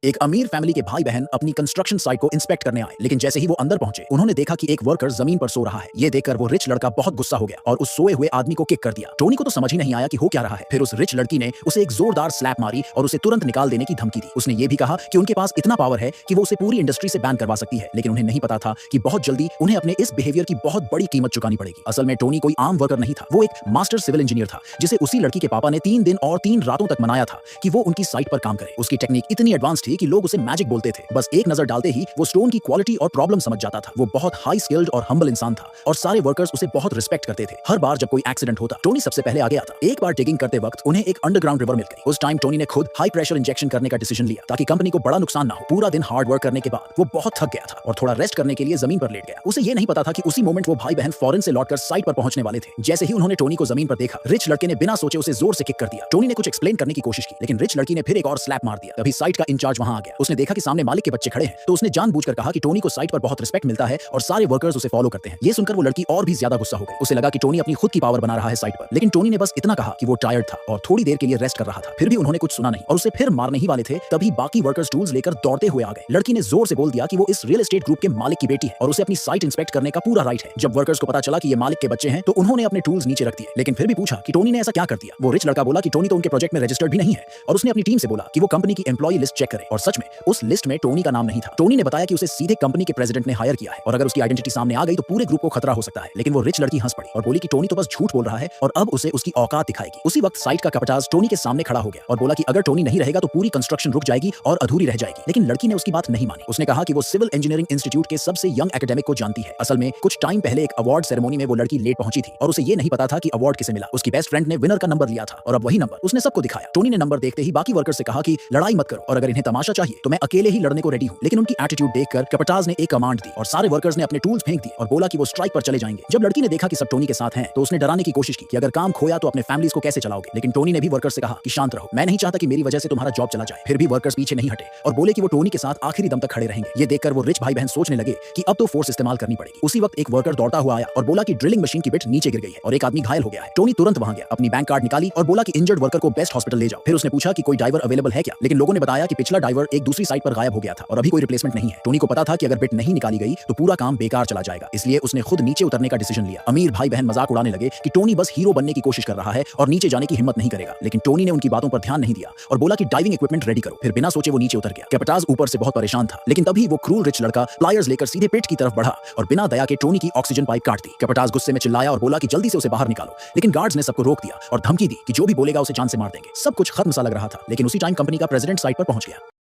एक अमीर फैमिली के भाई बहन अपनी कंस्ट्रक्शन साइट को इंस्पेक्ट करने आए, लेकिन जैसे ही वो अंदर पहुंचे उन्होंने देखा कि एक वर्कर जमीन पर सो रहा है। ये देखकर वो रिच लड़का बहुत गुस्सा हो गया और उस सोए हुए आदमी को किक कर दिया। टोनी को तो समझ ही नहीं आया कि हो क्या रहा है। फिर उस रिच लड़की ने उसे एक जोरदार स्लैप मारी और उसे तुरंत निकाल देने की धमकी दी। उसने ये भी कहा कि उनके पास इतना पावर है कि वो उसे पूरी इंडस्ट्री से बैन करवा सकती है, लेकिन उन्हें नहीं पता था कि बहुत जल्दी उन्हें अपने इस बिहेवियर की बहुत बड़ी कीमत चुकानी पड़ेगी। असल में टोनी कोई आम वर्कर नहीं था, वो एक मास्टर सिविल इंजीनियर था जिसे उसी लड़की के पापा ने 3 दिन और 3 रातों तक मनाया था कि वो उनकी साइट पर काम करे। उसकी टेक्निक इतनी एडवांस थी कि लोग उसे मैजिक बोलते थे। बस एक नजर डालते ही वो स्टोन की क्वालिटी और प्रॉब्लम समझ जाता था। वो बहुत हाई स्किल्ड और हम्बल इंसान था और सारे वर्कर्स उसे बहुत रिस्पेक्ट करते थे। हर बार जब कोई एक्सीडेंट होता टोनी सबसे पहले आगे आता। एक बार डिगिंग करते वक्त उन्हें एक अंडरग्राउंड रिवर मिल गई। उस टाइम टोनी ने खुद हाई प्रेशर इंजेक्शन करने का डिसीजन लिया ताकि कंपनी को बड़ा नुकसान ना हो। पूरा दिन हार्ड वर्क करने के बाद वो बहुत थक गया था और थोड़ा रेस्ट करने के लिए जमीन पर लेट गया। उसे ये नहीं पता था कि उसी मोमेंट वो भाई बहन फॉरेन से लौटकर साइट पर पहुंचने वाले थे। जैसे ही उन्होंने टोनी को जमीन पर देखा, रिच लड़के ने बिना सोचे उसे जोर से किक कर दिया। टोनी ने कुछ एक्सप्लेन करने की कोशिश की, लेकिन रिच लड़की ने फिर एक और स्लैप मार दिया। तभी साइट का इंचार्ज वहां आ गया। उसने देखा कि सामने मालिक के बच्चे खड़े हैं, तो उसने जानबूझकर कहा कि टोनी को साइट पर बहुत रिस्पेक्ट मिलता है और सारे वर्कर्स उसे फॉलो करते हैं। ये सुनकर वो लड़की और भी ज्यादा गुस्सा हो गई। उसे लगा कि टोनी अपनी खुद की पावर बना रहा है साइट पर, लेकिन टोनी ने बस इतना कहा कि वो टायर्ड था और थोड़ी देर के लिए रेस्ट कर रहा था। फिर भी उन्होंने कुछ सुना नहीं और उसे फिर मारने ही वाले थे। तभी बाकी वर्कर्स टूल्स लेकर दौड़ते हुए आ गए। लड़की ने जोर से बोल दिया कि वो इस रियल एस्टेट ग्रुप के मालिक की बेटी है और उसे अपनी साइट इंस्पेक्ट करने का पूरा राइट है। जब वर्कर्स को पता चला कि ये मालिक के बच्चे हैं तो उन्होंने अपने टूल्स नीचे रख दिए, लेकिन फिर भी पूछा कि टोनी ने ऐसा क्या कर दिया। वो रिच लड़का बोला कि टोनी तो उनके प्रोजेक्ट में रजिस्टर्ड भी नहीं है और उसने अपनी टीम से बोला कि वो कंपनी की एम्प्लॉय लिस्ट चेक करे। और सच में उस लिस्ट में टोनी का नाम नहीं था। टोनी ने बताया कि उसे सीधे कंपनी के प्रेसिडेंट ने हायर किया है और अगर उसकी आइडेंटिटी सामने आ गई तो पूरे ग्रुप को खतरा हो सकता है। लेकिन वो रिच लड़की हंस पड़ी और बोली कि टोनी तो बस झूठ बोल रहा है और अब उसे उसकी औकात दिखाएगी। उसी वक्त साइट का कपटाज टोनी के सामने खड़ा हो गया और बोला कि अगर टोनी नहीं रहेगा तो पूरी कंस्ट्रक्शन रुक जाएगी और अधूरी रह जाएगी। लेकिन लड़की ने उसकी बात नहीं मानी। उसने कहा कि वो सिविल इंजीनियरिंग इंस्टीट्यूट के सबसे यंग एकेडमिक को जानती है। असल में कुछ टाइम पहले एक अवार्ड सेरेमनी में वो लड़की लेट पहुंची थी और उसे ये नहीं पता था कि अवार्ड किसे मिला। उसकी बेस्ट फ्रेंड ने विनर का नंबर लिया था और अब वही नंबर उसने सबको दिखाया। टोनी ने नंबर देखते ही बाकी वर्कर से कहा कि लड़ाई मत करो और अगर इन्हें तमाशा चाहिए तो मैं अकेले ही लड़ने को रेडी हूं। लेकिन उनकी एटीट्यूड देखकर कपटाज ने एक कमांड दी और सारे वर्कर्स ने अपने टूल्स फेंक दिए और बोला कि वो स्ट्राइक पर चले जाएंगे। जब लड़की ने देखा कि सब टोनी के साथ हैं तो उसने डराने की कोशिश की कि अगर काम खोया तो अपने फैमिलीज को कैसे चलाओगे। लेकिन टोनी ने भी वर्कर्स से कहा कि शांत रहो, मैं नहीं चाहता कि मेरी वजह से तुम्हारा जॉब चला जाए। फिर भी वर्कर्स पीछे नहीं हटे और बोले कि वो टोनी के साथ आखिरी दम तक खड़े रहेंगे। ये देखकर वो रिच भाई बहन सोचने लगे कि अब तो फोर्स इस्तेमाल करनी पड़ेगी। उसी वक्त एक वर्कर दौड़ता हुआ आया और बोला कि ड्रिलिंग मशीन की बिट नीचे गिर गई है और एक आदमी घायल हो गया है। टोनी तुरंत वहां गया, अपनी बैंक कार्ड निकाली और बोला कि इंजर्ड वर्कर को बेस्ट हॉस्पिटल ले जाओ। फिर उसने पूछा कि कोई ड्राइवर अवेलेबल है क्या, लेकिन लोगों ने बताया कि पिछला ड्राइवर एक दूसरी साइट पर गायब हो गया था और अभी कोई रिप्लेसमेंट नहीं है। टोनी को पता था कि अगर बिट नहीं निकाली गई तो पूरा काम बेकार चला जाएगा, इसलिए उसने खुद नीचे उतरने का डिसीजन लिया। अमीर भाई बहन मजाक उड़ाने लगे कि टोनी बस हीरो बनने की कोशिश कर रहा है और नीचे जाने की हिम्मत नहीं करेगा, लेकिन टोनी ने उनकी बातों पर ध्यान नहीं दिया और बोला कि डाइविंग इक्विपमेंट रेडी करो। फिर बिना सोचे वो नीचे उतर गया। कैपिटाज ऊपर से बहुत परेशान था, लेकिन तभी वो क्रूल रिच लड़का प्लायर्स लेकर सीधे पिट की तरफ बढ़ा और बिना दया के टोनी की ऑक्सीजन पाइप काट दी। कैपिटाज गुस्से में चिल्लाया और बोला कि जल्दी से उसे बाहर निकालो, लेकिन गार्ड्स ने सबको रोक दिया और धमकी दी कि जो भी बोलेगा उसे जान से मार देंगे। सब कुछ खत्म सा लग रहा था, लेकिन उसी टाइम कंपनी का प्रेसिडेंट साइट पर पहुंच गया।